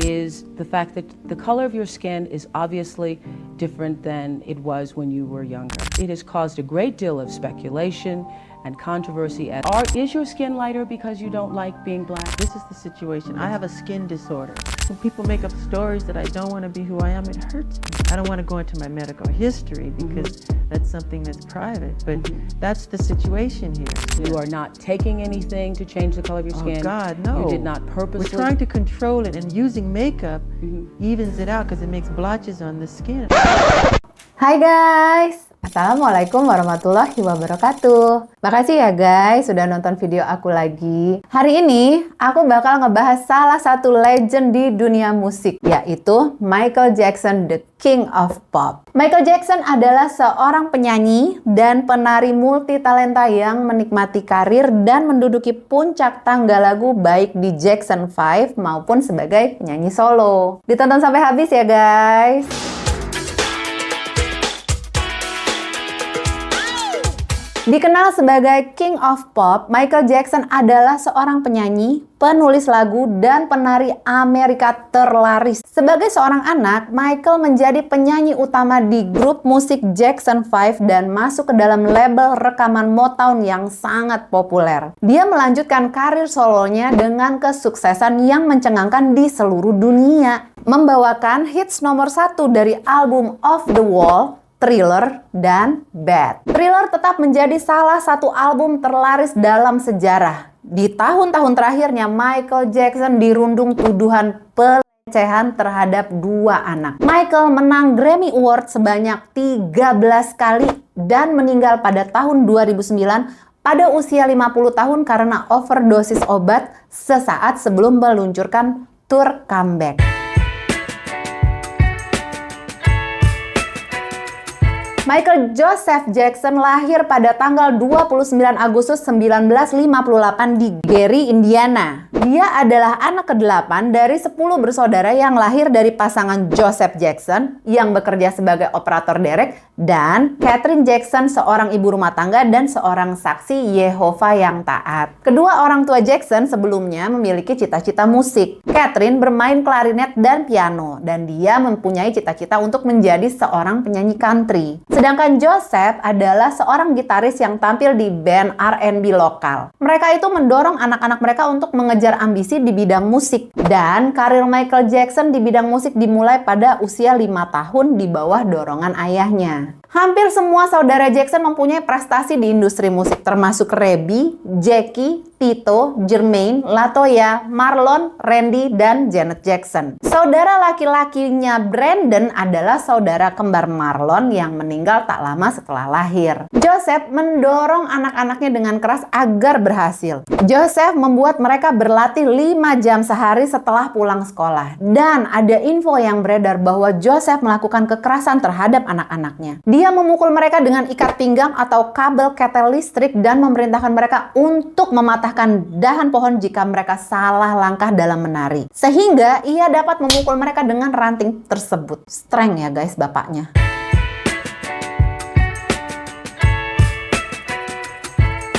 is the fact that the color of your skin is obviously different than it was when you were younger. It has caused a great deal of speculation and controversy. Is your skin lighter because you don't like being black? This is the situation. I have a skin disorder. When people make up stories that I don't want to be who I am, it hurts me. I don't want to go into my medical history because that's something that's private, but that's the situation here. You are not taking anything to change the color of your skin. Oh God, no. You did not purposely. We're trying to control it, and using makeup evens it out because it makes blotches on the skin. Hai guys, Assalamualaikum warahmatullahi wabarakatuh. Makasih ya guys sudah nonton video aku lagi. Hari ini aku bakal ngebahas salah satu legend di dunia musik, yaitu Michael Jackson, the King of Pop. Michael Jackson adalah seorang penyanyi dan penari multitalenta yang menikmati karir dan menduduki puncak tangga lagu baik di Jackson 5 maupun sebagai penyanyi solo. Ditonton sampai habis ya guys. Dikenal sebagai King of Pop, Michael Jackson adalah seorang penyanyi, penulis lagu, dan penari Amerika terlaris. Sebagai seorang anak, Michael menjadi penyanyi utama di grup musik Jackson 5 dan masuk ke dalam label rekaman Motown yang sangat populer. Dia melanjutkan karir solonya dengan kesuksesan yang mencengangkan di seluruh dunia, membawakan hits nomor 1 dari album Off the Wall, Thriller, dan Bad. Thriller tetap menjadi salah satu album terlaris dalam sejarah. Di tahun-tahun terakhirnya, Michael Jackson dirundung tuduhan pelecehan terhadap 2 anak. Michael menang Grammy Award sebanyak 13 kali dan meninggal pada tahun 2009 pada usia 50 tahun karena overdosis obat sesaat sebelum meluncurkan tour comeback. Michael Joseph Jackson lahir pada tanggal 29 Agustus 1958 di Gary, Indiana. Dia adalah anak ke-8 dari 10 bersaudara yang lahir dari pasangan Joseph Jackson yang bekerja sebagai operator derek dan Catherine Jackson, seorang ibu rumah tangga dan seorang saksi Yehova yang taat. Kedua orang tua Jackson sebelumnya memiliki cita-cita musik. Catherine bermain klarinet dan piano dan dia mempunyai cita-cita untuk menjadi seorang penyanyi country. Sedangkan Joseph adalah seorang gitaris yang tampil di band R&B lokal. Mereka itu mendorong anak-anak mereka untuk mengejar ambisi di bidang musik. Dan karir Michael Jackson di bidang musik dimulai pada usia 5 tahun di bawah dorongan ayahnya. Hampir semua saudara Jackson mempunyai prestasi di industri musik, termasuk Rebby, Jackie, Tito, Jermaine, Latoya, Marlon, Randy, dan Janet Jackson. Saudara laki-lakinya Brandon adalah saudara kembar Marlon yang meninggal tak lama setelah lahir. Joseph mendorong anak-anaknya dengan keras agar berhasil. Joseph membuat mereka berlatih 5 jam sehari setelah pulang sekolah. Dan ada info yang beredar bahwa Joseph melakukan kekerasan terhadap anak-anaknya. Dia memukul mereka dengan ikat pinggang atau kabel ketel listrik dan memerintahkan mereka untuk mematahkan dahan pohon jika mereka salah langkah dalam menari. Sehingga ia dapat memukul mereka dengan ranting tersebut. Strength ya guys bapaknya.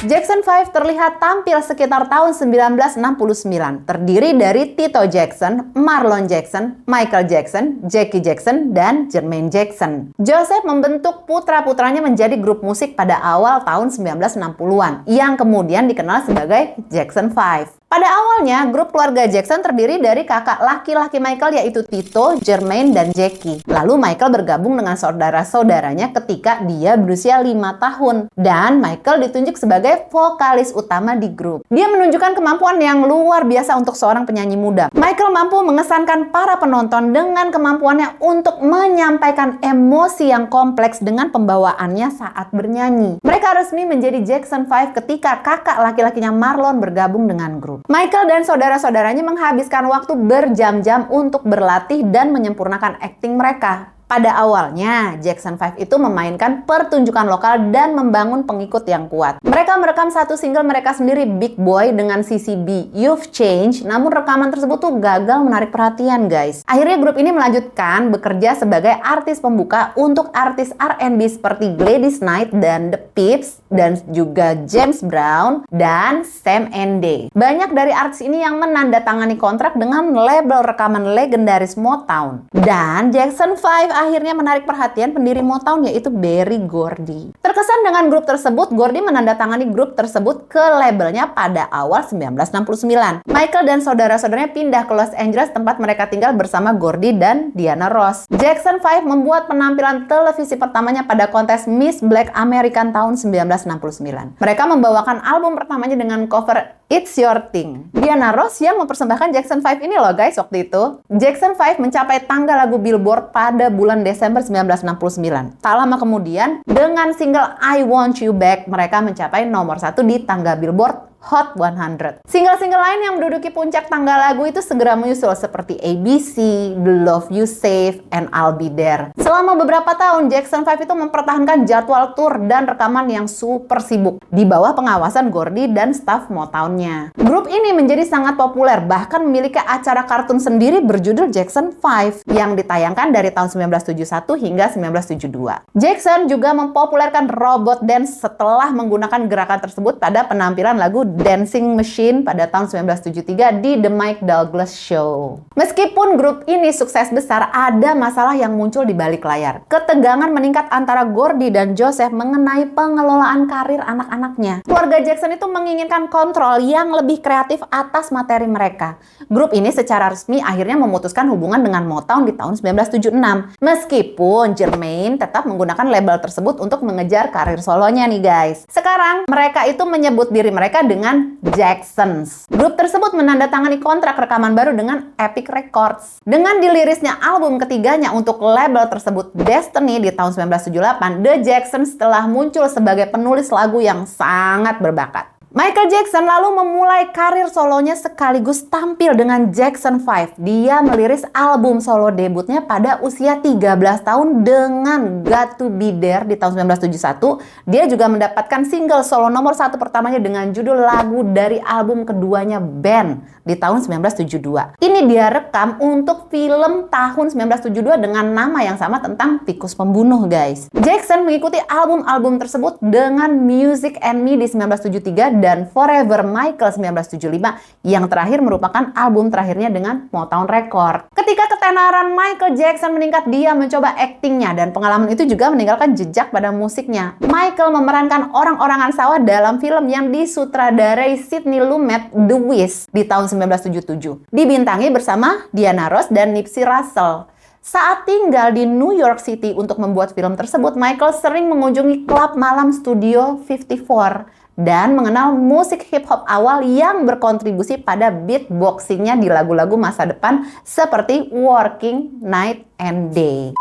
Jackson 5 terlihat tampil sekitar tahun 1969, terdiri dari Tito Jackson, Marlon Jackson, Michael Jackson, Jackie Jackson, dan Jermaine Jackson. Joseph membentuk putra-putranya menjadi grup musik pada awal tahun 1960-an, yang kemudian dikenal sebagai Jackson 5. Pada awalnya, grup keluarga Jackson terdiri dari kakak laki-laki Michael yaitu Tito, Jermaine, dan Jackie. Lalu Michael bergabung dengan saudara-saudaranya ketika dia berusia 5 tahun. Dan Michael ditunjuk sebagai vokalis utama di grup. Dia menunjukkan kemampuan yang luar biasa untuk seorang penyanyi muda. Michael mampu mengesankan para penonton dengan kemampuannya untuk menyampaikan emosi yang kompleks dengan pembawaannya saat bernyanyi. Mereka resmi menjadi Jackson 5 ketika kakak laki-lakinya Marlon bergabung dengan grup. Michael dan saudara-saudaranya menghabiskan waktu berjam-jam untuk berlatih dan menyempurnakan akting mereka. Pada awalnya, Jackson 5 itu memainkan pertunjukan lokal dan membangun pengikut yang kuat. Mereka merekam satu single mereka sendiri, Big Boy, dengan sisi B, You've Changed, namun rekaman tersebut tuh gagal menarik perhatian, guys. Akhirnya grup ini melanjutkan bekerja sebagai artis pembuka untuk artis R&B seperti Gladys Knight dan The Pips, dan juga James Brown dan Sam Ende. Banyak dari artis ini yang menandatangani kontrak dengan label rekaman legendaris Motown. Dan Jackson 5 akhirnya menarik perhatian pendiri Motown, yaitu Berry Gordy. Terkesan dengan grup tersebut, Gordy menandatangani grup tersebut ke labelnya pada awal 1969. Michael dan saudara-saudaranya pindah ke Los Angeles, tempat mereka tinggal bersama Gordy dan Diana Ross. Jackson 5 membuat penampilan televisi pertamanya pada kontes Miss Black American tahun 1969. Mereka membawakan album pertamanya dengan cover It's Your Thing. Diana Ross yang mempersembahkan Jackson 5 ini loh guys waktu itu. Jackson 5 mencapai tangga lagu Billboard pada bulan Desember 1969. Tak lama kemudian, dengan single I Want You Back, mereka mencapai nomor 1 di tangga Billboard Hot 100. Single-single lain yang menduduki puncak tangga lagu itu segera menyusul seperti ABC, The Love You Save, and I'll Be There. Selama beberapa tahun, Jackson 5 itu mempertahankan jadwal tur dan rekaman yang super sibuk di bawah pengawasan Gordy dan staf Motown-nya. Grup ini menjadi sangat populer, bahkan memiliki acara kartun sendiri berjudul Jackson 5 yang ditayangkan dari tahun 1971 hingga 1972. Jackson juga mempopulerkan robot dance setelah menggunakan gerakan tersebut pada penampilan lagu Dancing Machine pada tahun 1973 di The Mike Douglas Show. Meskipun grup ini sukses besar, ada masalah yang muncul di balik layar. Ketegangan meningkat antara Gordy dan Joseph mengenai pengelolaan karir anak-anaknya. Keluarga Jackson itu menginginkan kontrol yang lebih kreatif atas materi mereka. Grup ini secara resmi akhirnya memutuskan hubungan dengan Motown di tahun 1976. Meskipun Jermaine tetap menggunakan label tersebut untuk mengejar karir solonya nih guys. Sekarang mereka itu menyebut diri mereka dengan Jacksons. Grup tersebut menandatangani kontrak rekaman baru dengan Epic Records. Dengan dilirisnya album ketiganya untuk label tersebut, Destiny, di tahun 1978, The Jacksons telah muncul sebagai penulis lagu yang sangat berbakat. Michael Jackson lalu memulai karir solonya sekaligus tampil dengan Jackson 5. Dia meliris album solo debutnya pada usia 13 tahun dengan Got to Be There di tahun 1971. Dia juga mendapatkan single solo nomor 1 pertamanya dengan judul lagu dari album keduanya Band di tahun 1972. Ini dia rekam untuk film tahun 1972 dengan nama yang sama tentang tikus pembunuh guys. Jackson mengikuti album-album tersebut dengan Music and Me di 1973 dan Forever Michael 1975 yang terakhir merupakan album terakhirnya dengan Motown Record. Ketika ketenaran Michael Jackson meningkat, dia mencoba aktingnya dan pengalaman itu juga meninggalkan jejak pada musiknya. Michael memerankan orang-orangan sawah dalam film yang disutradarai Sidney Lumet, The Wiz, di tahun 1977. Dibintangi bersama Diana Ross dan Nipsey Russell. Saat tinggal di New York City untuk membuat film tersebut, Michael sering mengunjungi klub malam Studio 54 dan mengenal musik hip-hop awal yang berkontribusi pada beatboxingnya di lagu-lagu masa depan seperti Working Night and Day.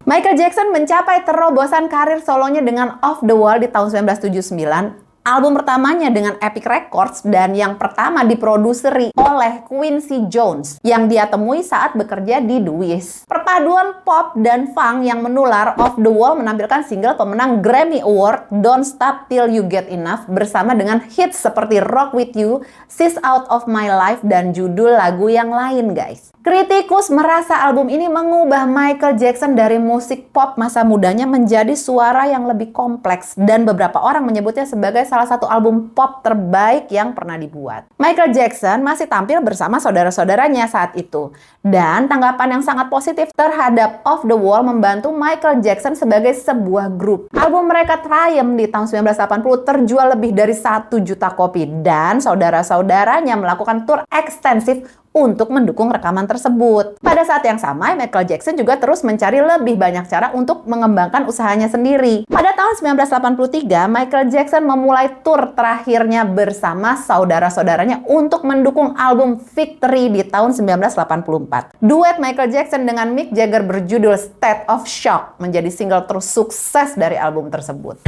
Michael Jackson mencapai terobosan karir solonya dengan Off the Wall di tahun 1979. Album pertamanya dengan Epic Records dan yang pertama diproduseri oleh Quincy Jones yang dia temui saat bekerja di The Wiz. Perpaduan pop dan funk yang menular, Off the Wall menampilkan single pemenang Grammy Award Don't Stop Till You Get Enough bersama dengan hits seperti Rock With You, She's Out of My Life, dan judul lagu yang lain guys. Kritikus merasa album ini mengubah Michael Jackson dari musik pop masa mudanya menjadi suara yang lebih kompleks dan beberapa orang menyebutnya sebagai salah satu album pop terbaik yang pernah dibuat. Michael Jackson masih tampil bersama saudara-saudaranya saat itu dan tanggapan yang sangat positif terhadap Off the Wall membantu Michael Jackson sebagai sebuah grup. Album mereka Triumph di tahun 1980 terjual lebih dari 1 juta kopi dan saudara-saudaranya melakukan tur ekstensif untuk mendukung rekaman tersebut. Pada saat yang sama, Michael Jackson juga terus mencari lebih banyak cara untuk mengembangkan usahanya sendiri. Pada tahun 1983, Michael Jackson memulai tur terakhirnya bersama saudara-saudaranya untuk mendukung album Victory di tahun 1984. Duet Michael Jackson dengan Mick Jagger berjudul State of Shock menjadi single tersukses dari album tersebut.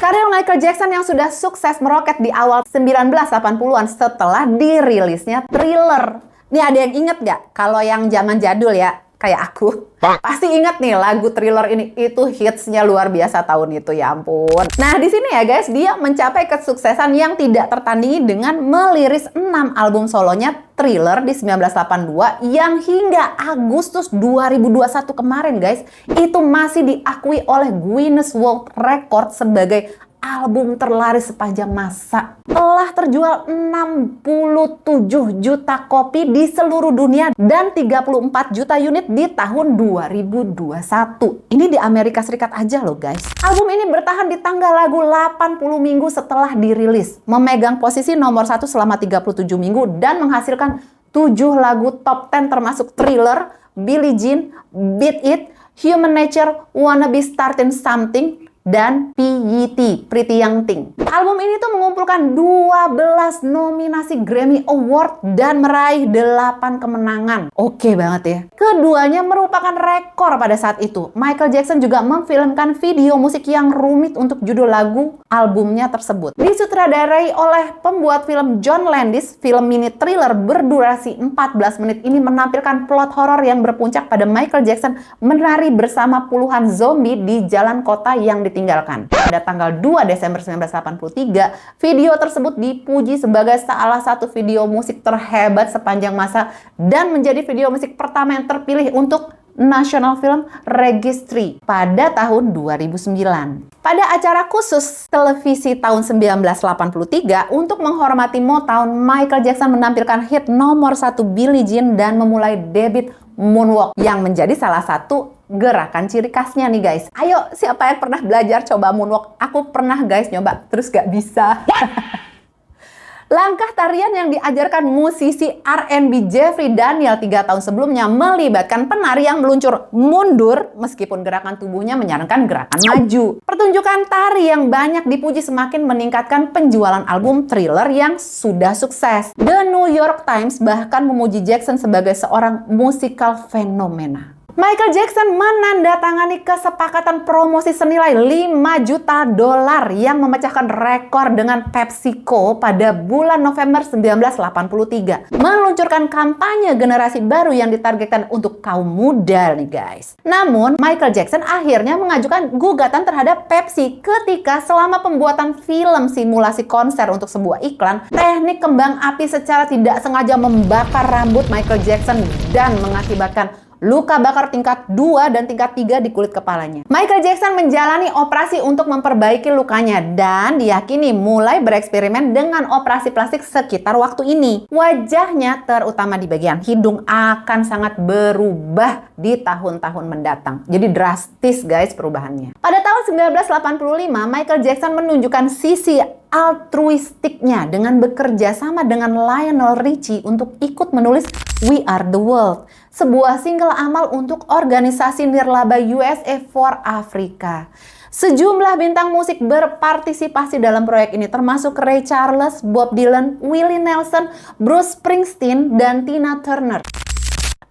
Karir Michael Jackson yang sudah sukses meroket di awal 1980-an setelah dirilisnya Thriller. Nih ada yang inget nggak? Kalau yang zaman jadul ya, kayak aku, pasti inget nih lagu Thriller ini. Itu hitsnya luar biasa tahun itu, ya ampun. Nah di sini ya guys, dia mencapai kesuksesan yang tidak tertandingi dengan meliris 6 album solonya Thriller di 1982 yang hingga Agustus 2021 kemarin guys, itu masih diakui oleh Guinness World Record sebagai album terlaris sepanjang masa. Telah terjual 67 juta kopi di seluruh dunia dan 34 juta unit di tahun 2021. Ini di Amerika Serikat aja loh guys. Album ini bertahan di tangga lagu 80 minggu setelah dirilis, memegang posisi nomor 1 selama 37 minggu dan menghasilkan 7 lagu top 10 termasuk Thriller, Billie Jean, Beat It, Human Nature, Wanna Be Starting Something, dan PYT, Pretty Young Thing. Album ini tuh mengumpulkan 12 nominasi Grammy Award dan meraih 8 kemenangan. Oke banget ya. Keduanya merupakan rekor pada saat itu. Michael Jackson juga memfilmkan video musik yang rumit untuk judul lagu albumnya tersebut. Disutradarai oleh pembuat film John Landis, film mini Thriller berdurasi 14 menit ini menampilkan plot horor yang berpuncak pada Michael Jackson menari bersama puluhan zombie di jalan kota yang ditinggalkan. Pada tanggal 2 Desember 1983, video tersebut dipuji sebagai salah satu video musik terhebat sepanjang masa dan menjadi video musik pertama yang terpilih untuk National Film Registry pada tahun 2009. Pada acara khusus televisi tahun 1983 untuk menghormati Motown, Michael Jackson menampilkan hit nomor 1 Billie Jean dan memulai debut Moonwalk yang menjadi salah satu gerakan ciri khasnya nih guys. Ayo, siapa yang pernah belajar coba moonwalk? Aku pernah guys nyoba, terus gak bisa. Langkah tarian yang diajarkan musisi R&B Jeffrey Daniel 3 tahun sebelumnya melibatkan penari yang meluncur mundur meskipun gerakan tubuhnya menyarankan gerakan maju. Pertunjukan tari yang banyak dipuji semakin meningkatkan penjualan album Thriller yang sudah sukses. The New York Times bahkan memuji Jackson sebagai seorang musical fenomena. Michael Jackson menandatangani kesepakatan promosi senilai 5 juta dolar yang memecahkan rekor dengan PepsiCo pada bulan November 1983. Meluncurkan kampanye generasi baru yang ditargetkan untuk kaum muda nih guys. Namun, Michael Jackson akhirnya mengajukan gugatan terhadap Pepsi ketika selama pembuatan film simulasi konser untuk sebuah iklan, teknik kembang api secara tidak sengaja membakar rambut Michael Jackson dan mengakibatkan luka bakar tingkat 2 dan tingkat 3 di kulit kepalanya. Michael Jackson menjalani operasi untuk memperbaiki lukanya dan diyakini mulai bereksperimen dengan operasi plastik sekitar waktu ini. Wajahnya, terutama di bagian hidung, akan sangat berubah di tahun-tahun mendatang. Jadi drastis guys perubahannya. Pada tahun 1985, Michael Jackson menunjukkan sisi altruistiknya dengan bekerja sama dengan Lionel Richie untuk ikut menulis We Are The World, sebuah single amal untuk organisasi nirlaba USA for Africa. Sejumlah bintang musik berpartisipasi dalam proyek ini termasuk Ray Charles, Bob Dylan, Willie Nelson, Bruce Springsteen, dan Tina Turner.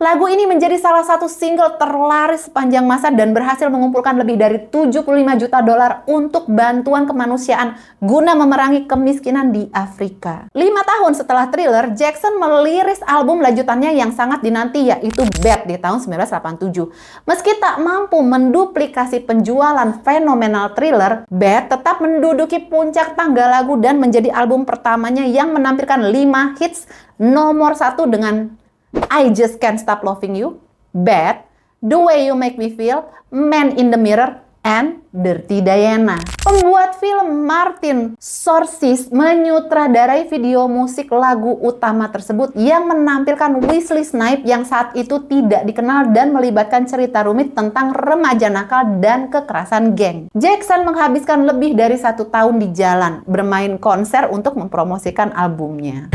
Lagu ini menjadi salah satu single terlaris sepanjang masa dan berhasil mengumpulkan lebih dari 75 juta dolar untuk bantuan kemanusiaan guna memerangi kemiskinan di Afrika. 5 tahun setelah Thriller, Jackson meliris album lanjutannya yang sangat dinanti yaitu Bad di tahun 1987. Meski tak mampu menduplikasi penjualan fenomenal Thriller, Bad tetap menduduki puncak tangga lagu dan menjadi album pertamanya yang menampilkan 5 hits nomor 1 dengan I Just Can't Stop Loving You, Bad, The Way You Make Me Feel, Man in the Mirror, and Dirty Diana. Pembuat film Martin Scorsese menyutradarai video musik lagu utama tersebut yang menampilkan Wesley Snipes yang saat itu tidak dikenal dan melibatkan cerita rumit tentang remaja nakal dan kekerasan geng. Jackson menghabiskan lebih dari 1 tahun di jalan bermain konser untuk mempromosikan albumnya.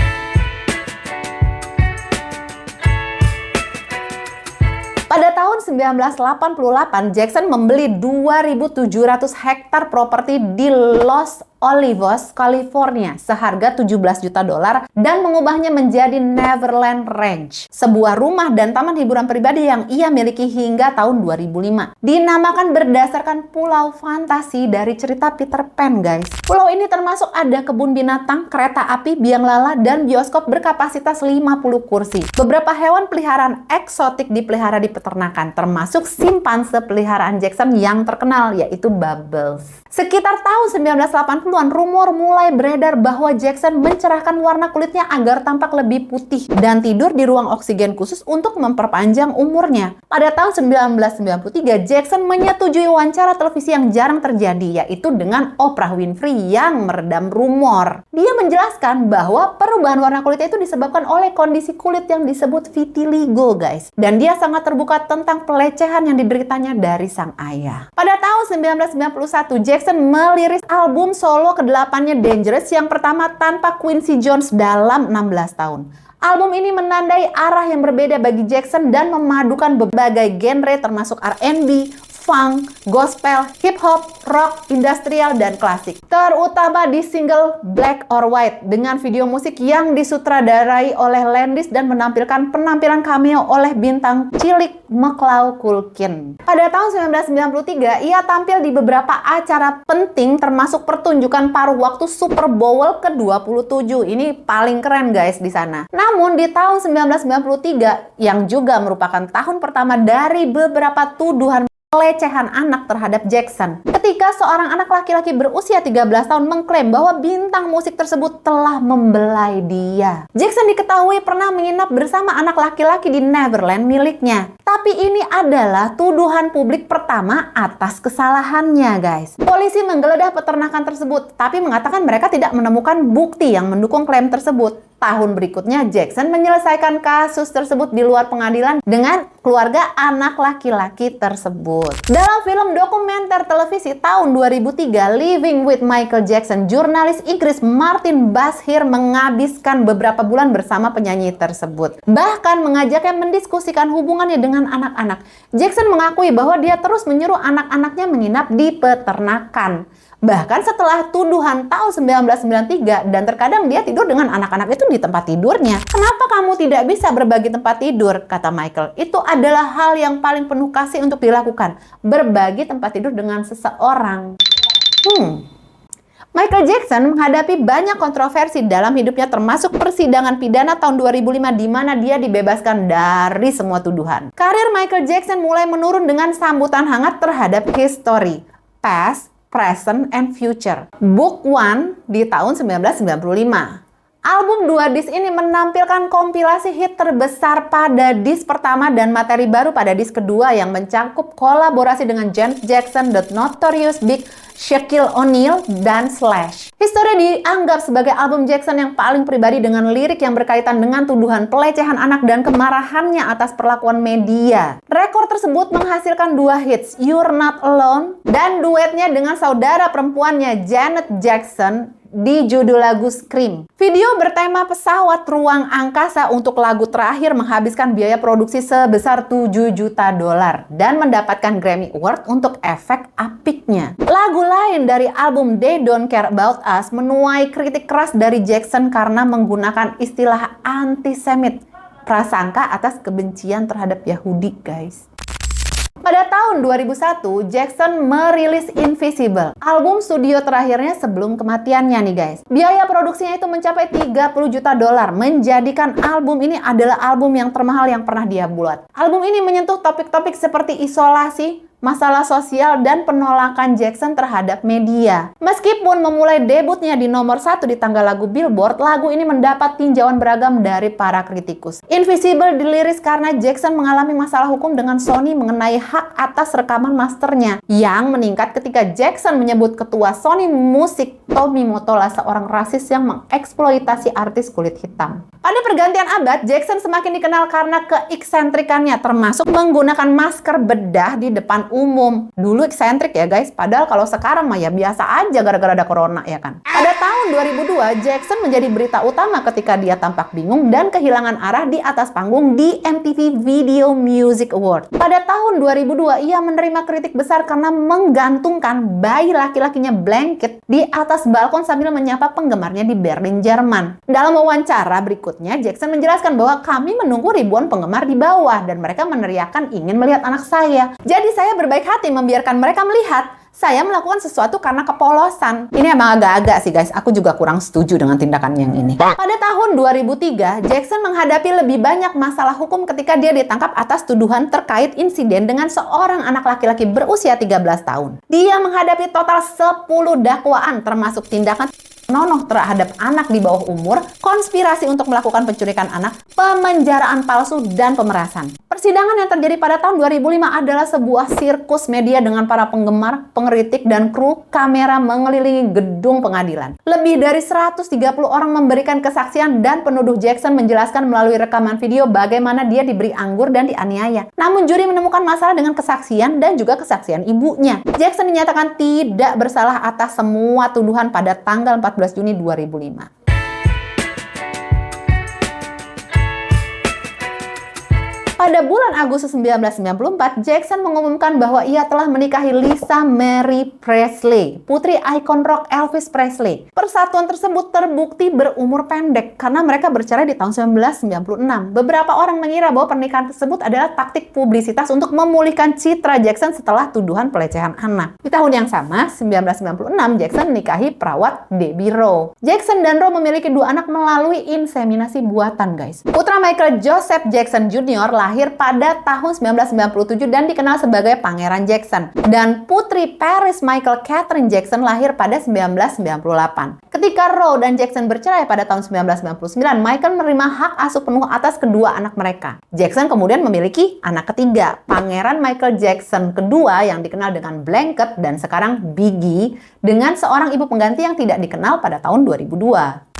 Pada tahun 1988, Jackson membeli 2.700 hektar properti di Los Olivos, California seharga 17 juta dolar dan mengubahnya menjadi Neverland Ranch, sebuah rumah dan taman hiburan pribadi yang ia miliki hingga tahun 2005. Dinamakan berdasarkan pulau fantasi dari cerita Peter Pan, guys. Pulau ini termasuk ada kebun binatang, kereta api, biang lala, dan bioskop berkapasitas 50 kursi. Beberapa hewan peliharaan eksotik dipelihara di peternakan, termasuk simpanse peliharaan Jackson yang terkenal, yaitu Bubbles. Sekitar tahun 1980-an, rumor mulai beredar bahwa Jackson mencerahkan warna kulitnya agar tampak lebih putih dan tidur di ruang oksigen khusus untuk memperpanjang umurnya. Pada tahun 1993, Jackson menyetujui wawancara televisi yang jarang terjadi, yaitu dengan Oprah Winfrey yang meredam rumor. Dia menjelaskan bahwa perubahan warna kulitnya itu disebabkan oleh kondisi kulit yang disebut vitiligo, guys. Dan dia sangat terbuka tentang pelecehan yang dideritanya dari sang ayah. Pada tahun 1991, Jackson meliris album solo ke-8-nya Dangerous yang pertama tanpa Quincy Jones dalam 16 tahun. Album ini menandai arah yang berbeda bagi Jackson dan memadukan berbagai genre termasuk R&B, funk, gospel, hip hop, rock, industrial, dan klasik. Terutama di single Black or White dengan video musik yang disutradarai oleh Landis dan menampilkan penampilan cameo oleh bintang cilik Macaulay Culkin. Pada tahun 1993, ia tampil di beberapa acara penting termasuk pertunjukan paruh waktu Super Bowl ke-27. Ini paling keren, guys, di sana. Namun di tahun 1993 yang juga merupakan tahun pertama dari beberapa tuduhan pelecehan anak terhadap Jackson. Ketika seorang anak laki-laki berusia 13 tahun mengklaim bahwa bintang musik tersebut telah membelai dia. Jackson diketahui pernah menginap bersama anak laki-laki di Neverland miliknya. Tapi ini adalah tuduhan publik pertama atas kesalahannya, guys. Polisi menggeledah peternakan tersebut, tapi mengatakan mereka tidak menemukan bukti yang mendukung klaim tersebut. Tahun berikutnya, Jackson menyelesaikan kasus tersebut di luar pengadilan dengan keluarga anak laki-laki tersebut. Dalam film dokumenter televisi tahun 2003, Living with Michael Jackson, jurnalis Inggris Martin Bashir menghabiskan beberapa bulan bersama penyanyi tersebut. Bahkan mengajaknya mendiskusikan hubungannya dengan anak-anak. Jackson mengakui bahwa dia terus menyuruh anak-anaknya menginap di peternakan. Bahkan setelah tuduhan tahun 1993 dan terkadang dia tidur dengan anak-anak itu di tempat tidurnya. Kenapa kamu tidak bisa berbagi tempat tidur? Kata Michael. Itu adalah hal yang paling penuh kasih untuk dilakukan. Berbagi tempat tidur dengan seseorang. Michael Jackson menghadapi banyak kontroversi dalam hidupnya termasuk persidangan pidana tahun 2005 di mana dia dibebaskan dari semua tuduhan. Karir Michael Jackson mulai menurun dengan sambutan hangat terhadap History, Past, Present, and Future, Book One di tahun 1995. Album 2 disc ini menampilkan kompilasi hit terbesar pada disc pertama dan materi baru pada disc kedua yang mencakup kolaborasi dengan Janet Jackson, The Notorious Big, Shaquille O'Neal, dan Slash. History dianggap sebagai album Jackson yang paling pribadi dengan lirik yang berkaitan dengan tuduhan pelecehan anak dan kemarahannya atas perlakuan media. Rekor tersebut menghasilkan 2 hits, You're Not Alone, dan duetnya dengan saudara perempuannya Janet Jackson di judul lagu Scream. Video bertema pesawat ruang angkasa untuk lagu terakhir menghabiskan biaya produksi sebesar 7 juta dolar dan mendapatkan Grammy Award untuk efek apiknya. Lagu lain dari album They Don't Care About Us menuai kritik keras dari Jackson karena menggunakan istilah antisemit, prasangka atas kebencian terhadap Yahudi, guys. Pada tahun 2001, Jackson merilis Invisible, album studio terakhirnya sebelum kematiannya nih, guys. Biaya produksinya itu mencapai 30 juta dolar, menjadikan album ini adalah album yang termahal yang pernah dia buat. Album ini menyentuh topik-topik seperti isolasi, masalah sosial, dan penolakan Jackson terhadap media. Meskipun memulai debutnya di nomor 1 di tangga lagu Billboard, lagu ini mendapat tinjauan beragam dari para kritikus. Invisible diliris karena Jackson mengalami masalah hukum dengan Sony mengenai hak atas rekaman masternya, yang meningkat ketika Jackson menyebut ketua Sony Music Tommy Mottola seorang rasis yang mengeksploitasi artis kulit hitam. Pada pergantian abad, Jackson semakin dikenal karena keeksentrikannya, termasuk menggunakan masker bedah di depan umum. Dulu eksentrik ya, guys, padahal kalau sekarang mah ya biasa aja gara-gara ada corona, ya kan. Pada tahun 2002, Jackson menjadi berita utama ketika dia tampak bingung dan kehilangan arah di atas panggung di MTV Video Music Award. Pada tahun 2002, ia menerima kritik besar karena menggantungkan bayi laki-lakinya Blanket di atas balkon sambil menyapa penggemarnya di Berlin, Jerman. Dalam wawancara berikutnya, Jackson menjelaskan bahwa kami menunggu ribuan penggemar di bawah dan mereka meneriakkan ingin melihat anak saya. Jadi saya berbaik hati membiarkan mereka melihat. Saya melakukan sesuatu karena kepolosan. Ini emang agak-agak sih guys, aku juga kurang setuju dengan tindakan yang ini. Pada tahun 2003, Jackson menghadapi lebih banyak masalah hukum ketika dia ditangkap atas tuduhan terkait insiden dengan seorang anak laki-laki berusia 13 tahun. Dia menghadapi total 10 dakwaan termasuk tindakan nonoh terhadap anak di bawah umur, konspirasi untuk melakukan penculikan anak, pemenjaraan palsu, dan pemerasan. Persidangan yang terjadi pada tahun 2005 adalah sebuah sirkus media dengan para penggemar, pengkritik, dan kru kamera mengelilingi gedung pengadilan. Lebih dari 130 orang memberikan kesaksian dan penuduh Jackson menjelaskan melalui rekaman video bagaimana dia diberi anggur dan dianiaya. Namun juri menemukan masalah dengan kesaksian dan juga kesaksian ibunya. Jackson dinyatakan tidak bersalah atas semua tuduhan pada tanggal 14 Juni 2005. Pada bulan Agustus 1994, Jackson mengumumkan bahwa ia telah menikahi Lisa Marie Presley, putri ikon rock Elvis Presley. Persatuan tersebut terbukti berumur pendek karena mereka bercerai di tahun 1996. Beberapa orang mengira bahwa pernikahan tersebut adalah taktik publisitas untuk memulihkan citra Jackson setelah tuduhan pelecehan anak. Di tahun yang sama, 1996, Jackson menikahi perawat Debbie Rowe. Jackson dan Rowe memiliki 2 anak melalui inseminasi buatan, guys. Putra Michael Joseph Jackson Jr. lahir pada tahun 1997 dan dikenal sebagai Pangeran Jackson. Dan putri Paris Michael Catherine Jackson lahir pada 1998. Ketika Rowe dan Jackson bercerai pada tahun 1999, Michael menerima hak asuh penuh atas kedua anak mereka. Jackson kemudian memiliki anak ketiga, Pangeran Michael Jackson kedua yang dikenal dengan Blanket dan sekarang Biggie, dengan seorang ibu pengganti yang tidak dikenal pada tahun 2002.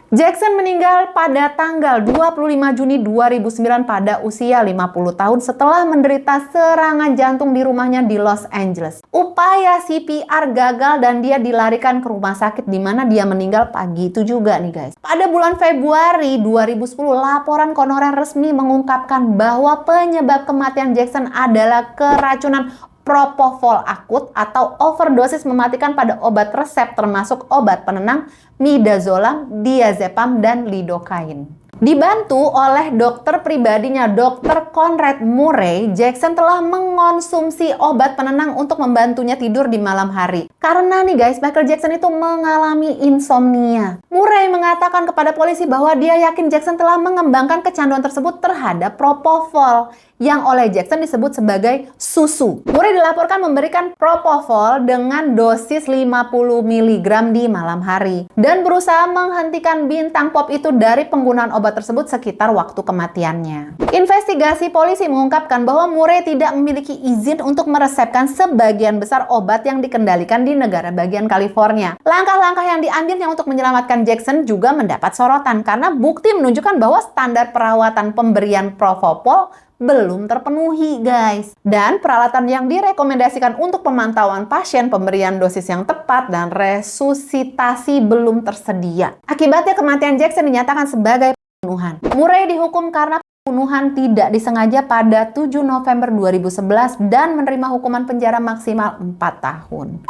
Jackson meninggal pada tanggal 25 Juni 2009 pada usia 50 tahun setelah menderita serangan jantung di rumahnya di Los Angeles. Upaya CPR gagal dan dia dilarikan ke rumah sakit di mana dia meninggal pagi itu juga nih guys. Pada bulan Februari 2010, laporan koroner resmi mengungkapkan bahwa penyebab kematian Jackson adalah keracunan propofol akut atau overdosis mematikan pada obat resep termasuk obat penenang, midazolam, diazepam, dan lidocaine. Dibantu oleh dokter pribadinya, Dr. Conrad Murray, Jackson telah mengonsumsi obat penenang untuk membantunya tidur di malam hari. Karena nih guys, Michael Jackson itu mengalami insomnia. Murray mengatakan kepada polisi bahwa dia yakin Jackson telah mengembangkan kecanduan tersebut terhadap propofol, yang oleh Jackson disebut sebagai susu. Murray dilaporkan memberikan propofol dengan dosis 50 mg di malam hari dan berusaha menghentikan bintang pop itu dari penggunaan obat tersebut sekitar waktu kematiannya. Investigasi polisi mengungkapkan bahwa Murray tidak memiliki izin untuk meresepkan sebagian besar obat yang dikendalikan di negara bagian California. Langkah-langkah yang diambilnya untuk menyelamatkan Jackson juga mendapat sorotan karena bukti menunjukkan bahwa standar perawatan pemberian propofol belum terpenuhi guys. Dan peralatan yang direkomendasikan untuk pemantauan pasien, pemberian dosis yang tepat, dan resusitasi belum tersedia. Akibatnya kematian Jackson dinyatakan sebagai pembunuhan. Murray dihukum karena pembunuhan tidak disengaja pada 7 November 2011 dan menerima hukuman penjara maksimal 4 tahun.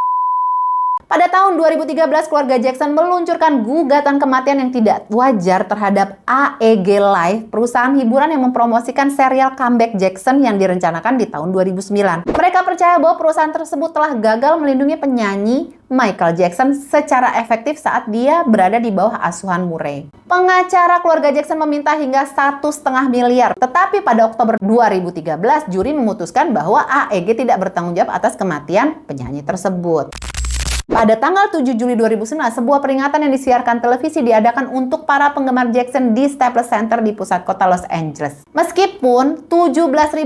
Pada tahun 2013, keluarga Jackson meluncurkan gugatan kematian yang tidak wajar terhadap AEG Live, perusahaan hiburan yang mempromosikan serial comeback Jackson yang direncanakan di tahun 2009. Mereka percaya bahwa perusahaan tersebut telah gagal melindungi penyanyi Michael Jackson secara efektif saat dia berada di bawah asuhan Murray. Pengacara keluarga Jackson meminta hingga 1,5 miliar, tetapi pada Oktober 2013, juri memutuskan bahwa AEG tidak bertanggung jawab atas kematian penyanyi tersebut. Pada tanggal 7 Juli 2009, sebuah peringatan yang disiarkan televisi diadakan untuk para penggemar Jackson di Staples Center di pusat kota Los Angeles. Meskipun 17.500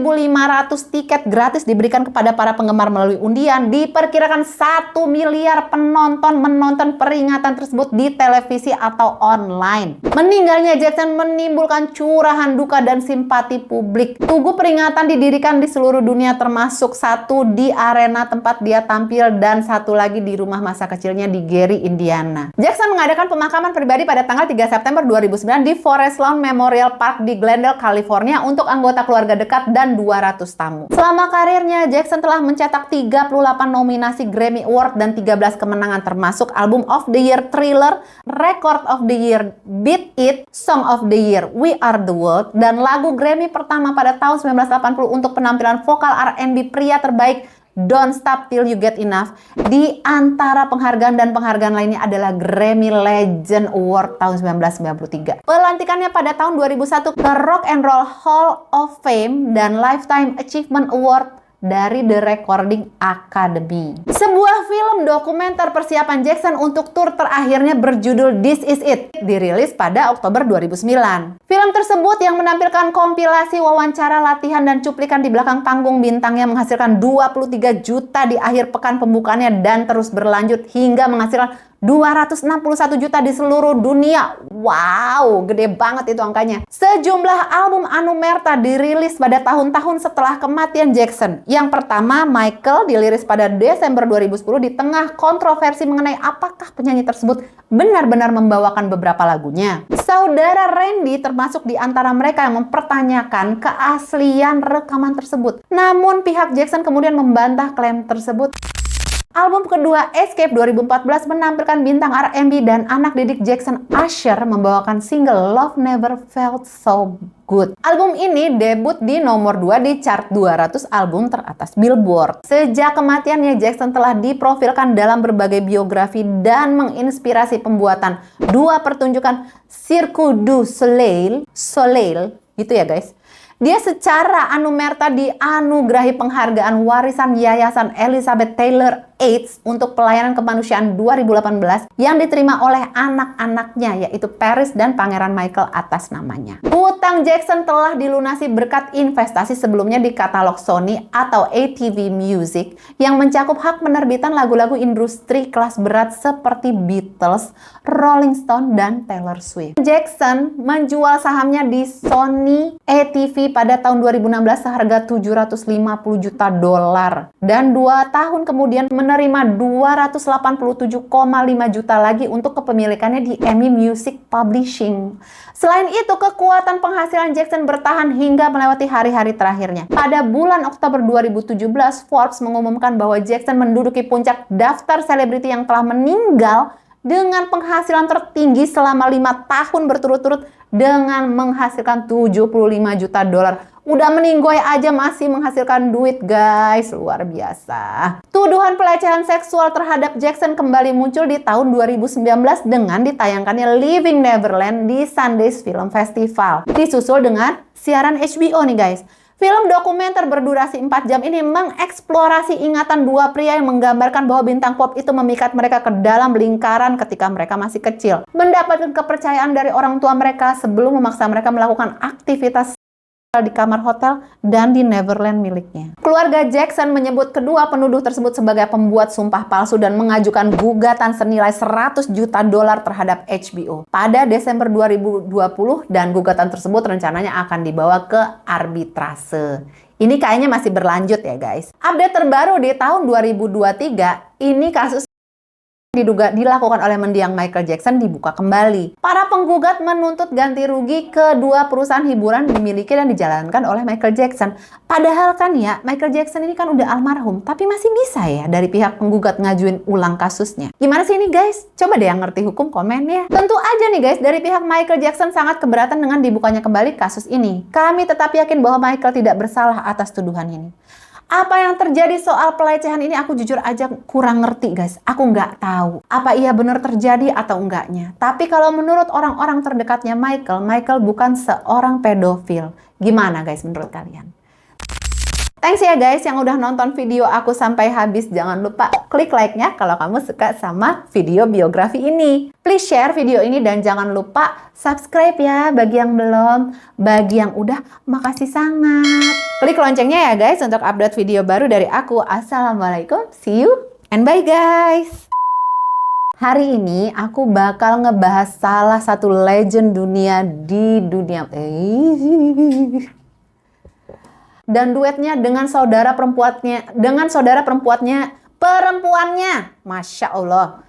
tiket gratis diberikan kepada para penggemar melalui undian, diperkirakan 1 miliar penonton menonton peringatan tersebut di televisi atau online. Meninggalnya Jackson menimbulkan curahan duka dan simpati publik. Tugu peringatan didirikan di seluruh dunia termasuk satu di arena tempat dia tampil dan satu lagi di rumah rumah masa kecilnya di Gary, Indiana. Jackson mengadakan pemakaman pribadi pada tanggal 3 September 2009 di Forest Lawn Memorial Park di Glendale, California untuk anggota keluarga dekat dan 200 tamu. Selama karirnya, Jackson telah mencetak 38 nominasi Grammy Award dan 13 kemenangan termasuk Album of the Year Thriller, Record of the Year Beat It, Song of the Year We Are the World, dan lagu Grammy pertama pada tahun 1980 untuk penampilan vokal R&B pria terbaik Don't Stop Till You Get Enough. Di antara penghargaan dan penghargaan lainnya adalah Grammy Legend Award tahun 1993. Pelantikannya pada tahun 2001 ke Rock and Roll Hall of Fame dan Lifetime Achievement Award dari The Recording Academy. Sebuah film dokumenter persiapan Jackson untuk tur terakhirnya berjudul This Is It dirilis pada Oktober 2009. Film tersebut yang menampilkan kompilasi wawancara, latihan, dan cuplikan di belakang panggung bintangnya menghasilkan 23 juta di akhir pekan pembukaannya dan terus berlanjut hingga menghasilkan 261 juta di seluruh dunia. Wow, gede banget itu angkanya. Sejumlah album anumerta dirilis pada tahun-tahun setelah kematian Jackson. Yang pertama, Michael dirilis pada Desember 2010 di tengah kontroversi mengenai apakah penyanyi tersebut benar-benar membawakan beberapa lagunya. Saudara Randy termasuk di antara mereka yang mempertanyakan keaslian rekaman tersebut. Namun pihak Jackson kemudian membantah klaim tersebut. Album kedua, Escape 2014, menampilkan bintang R&B dan anak didik Jackson, Usher, membawakan single Love Never Felt So Good. Album ini debut di nomor 2 di chart 200 album teratas Billboard. Sejak kematiannya, Jackson telah diprofilkan dalam berbagai biografi dan menginspirasi pembuatan 2 pertunjukan Cirque du Soleil, gitu ya guys. Dia secara anumerta dianugerahi penghargaan warisan Yayasan Elizabeth Taylor AIDS untuk pelayanan kemanusiaan 2018 yang diterima oleh anak-anaknya, yaitu Paris dan Pangeran Michael atas namanya. Hutang Jackson telah dilunasi berkat investasi sebelumnya di katalog Sony atau ATV Music yang mencakup hak penerbitan lagu-lagu industri kelas berat seperti Beatles, Rolling Stone, dan Taylor Swift. Jackson menjual sahamnya di Sony ATV pada tahun 2016 seharga $750 juta dan 2 tahun kemudian menerima 287,5 juta lagi untuk kepemilikannya di EMI Music Publishing. Selain itu, kekuatan penghasilan Jackson bertahan hingga melewati hari-hari terakhirnya. Pada bulan Oktober 2017, Forbes mengumumkan bahwa Jackson menduduki puncak daftar selebriti yang telah meninggal dengan penghasilan tertinggi selama 5 tahun berturut-turut dengan menghasilkan $75 juta. Udah meninggoy aja masih menghasilkan duit, guys. Luar biasa. Tuduhan pelecehan seksual terhadap Jackson kembali muncul di tahun 2019 dengan ditayangkannya Living Neverland di Sundance Film Festival. Disusul dengan siaran HBO nih, guys. Film dokumenter berdurasi 4 jam ini mengeksplorasi ingatan 2 pria yang menggambarkan bahwa bintang pop itu memikat mereka ke dalam lingkaran ketika mereka masih kecil. Mendapatkan kepercayaan dari orang tua mereka sebelum memaksa mereka melakukan aktivitas di kamar hotel dan di Neverland miliknya. Keluarga Jackson menyebut kedua penuduh tersebut sebagai pembuat sumpah palsu dan mengajukan gugatan senilai $100 juta terhadap HBO pada Desember 2020 dan gugatan tersebut rencananya akan dibawa ke arbitrase. Ini kayaknya masih berlanjut ya guys. Update terbaru di tahun 2023, ini kasus diduga dilakukan oleh mendiang Michael Jackson dibuka kembali. Para penggugat menuntut ganti rugi kedua perusahaan hiburan dimiliki dan dijalankan oleh Michael Jackson. Padahal kan ya, Michael Jackson ini kan udah almarhum, tapi masih bisa ya dari pihak penggugat ngajuin ulang kasusnya. Gimana sih ini guys? Coba deh yang ngerti hukum komen ya. Tentu aja nih guys, dari pihak Michael Jackson sangat keberatan dengan dibukanya kembali kasus ini. Kami tetap yakin bahwa Michael tidak bersalah atas tuduhan ini. Apa yang terjadi soal pelecehan ini aku jujur aja kurang ngerti guys. Aku nggak tahu apa ia benar terjadi atau enggaknya. Tapi kalau menurut orang-orang terdekatnya Michael bukan seorang pedofil. Gimana guys menurut kalian? Thanks ya guys yang udah nonton video aku sampai habis. Jangan lupa klik like-nya kalau kamu suka sama video biografi ini. Please share video ini dan jangan lupa subscribe ya bagi yang belum. Bagi yang udah, makasih sangat. Klik loncengnya ya guys untuk update video baru dari aku. Assalamualaikum, see you and bye guys. Hari ini aku bakal ngebahas salah satu legend dunia di dunia. Dan duetnya dengan saudara perempuannya perempuannya. Masya Allah.